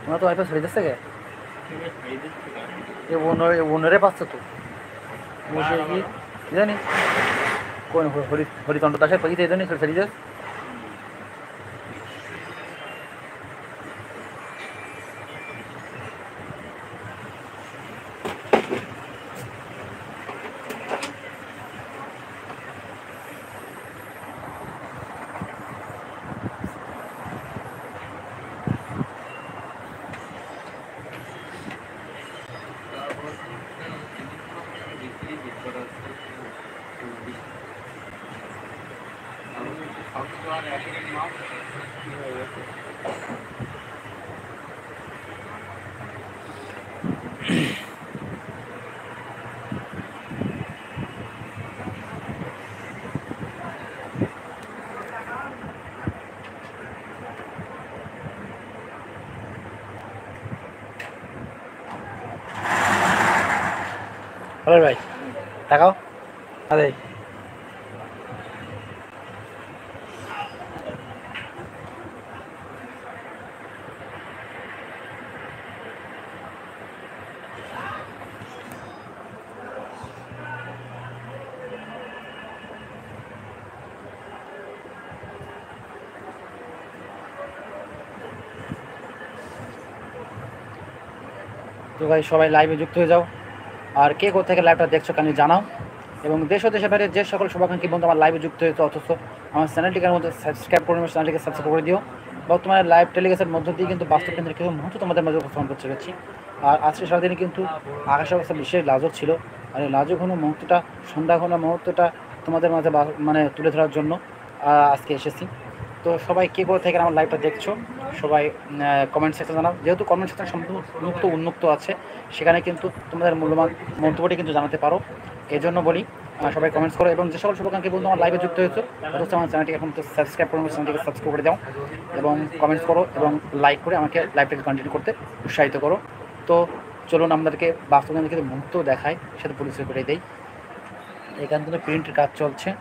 তোমরা তো ওয়াইফাই ছেড়ে দিচ্ছে গে ওনারে পাচ্ছে তো বসে কি জানি কোন হরিচন্দ্র দাসের পাখি এই জন্য ছেড়ে দিচ্ছে। হ্যালো ভাই তাকাও আরে তো ভাই সবাই লাইভে যুক্ত হয়ে যাও আর কে কোথা থেকে লাইভটা দেখছো কেন জানাও এবং দেশ ও দেশের বাইরে যে সকল শুভাকাঙ্ক্ষী বন্ধু আমার লাইভে যুক্ত হয়েছে অথচ আমার চ্যানেলটিকে মধ্যে সাবস্ক্রাইব করে চ্যানেলটিকে সাবস্ক্রাইব করে দিও। বর্তমানে লাইভ টেলিকাস্টের মধ্য দিয়ে কিন্তু বাস্তব কেন্দ্রের কিছু মুহূর্ত তোমাদের মাঝে উপস্থাপন করতে পেরেছি। আর আজকে সারাদিনে কিন্তু আকাশের অবস্থা বিশেষ লাজক ছিল আর এই লাজক ঘন মুহূর্তটা সন্ধ্যা ঘন মুহূর্তটা তোমাদের মাঝে মানে তুলে ধরার জন্য আজকে এসেছি। তো সবাই কে কোথা থেকে আমার লাইভটা দেখছো সবাই কমেন্ট সেকশন জানাও, যেহেতু কমেন্ট সেকশন সম্পূর্ণ উন্মুক্ত আছে সেখানে কিন্তু তোমাদের মূল্যবান মন্তব্যটি কিন্তু জানাতে পারো। এই জন্য বলি সবাই কমেন্টস করো এবং যে সকল শুভাকাঙ্ক্ষী বন্ধু আমার লাইভে যুক্ত হয়েছে অথচ আমার চ্যানেলটি এখন তো সাবস্ক্রাইব করো, চ্যানেলটিকে সাবস্ক্রাইব করে দাও এবং কমেন্টস করো এবং লাইক করে আমাকে লাইভটাকে কন্টিনিউ করতে উৎসাহিত করো। তো চলুন আমাদেরকে বাস্তবে কিন্তু মুহূর্ত দেখায় সেটা পরিচয় করে দেই। এখান থেকে প্রিন্টের কাজ চলছে।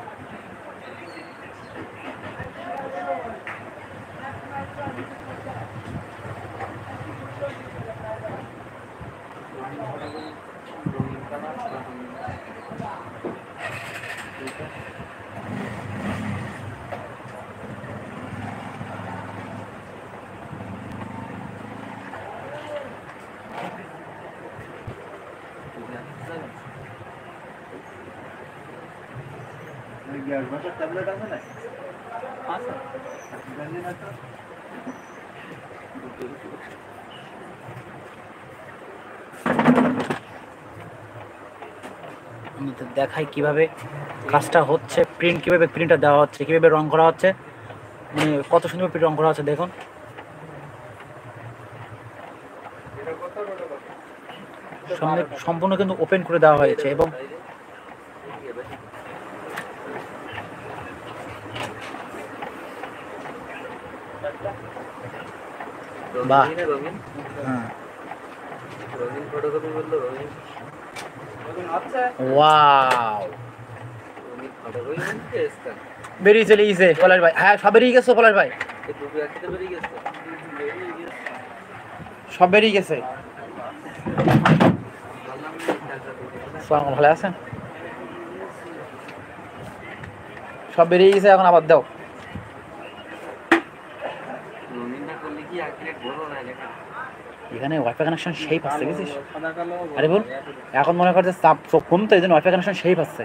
ট্যাবলেট আছে না দেখাই কিভাবে কাজটা হচ্ছে, প্রিন্ট কিভাবে প্রিন্টটা দেওয়া হচ্ছে, কিভাবে রং করা হচ্ছে, মানে কত সুন্দর রং করা হচ্ছে দেখুন। সম্পূর্ণ কিন্তু ওপেন করে দেওয়া হয়েছে এবং বাহ হ্যাঁ ওয়াও বেরিয়ে চলে গেছে পলাশ ভাই। হ্যাঁ সব বেরিয়ে গেছে পলাশ ভাই, সব বেরিয়ে গেছে। ভালো আছেন? সব বেরিয়ে গেছে এখন আবার দাও। এখানে ওয়াইফাই কানেকশন সেই পাচ্ছে বুঝছিস? আরে বল এখন মনে করছে চাপ কমতো এই জন্য ওয়াইফাই কানেকশন সেই পাচ্ছে।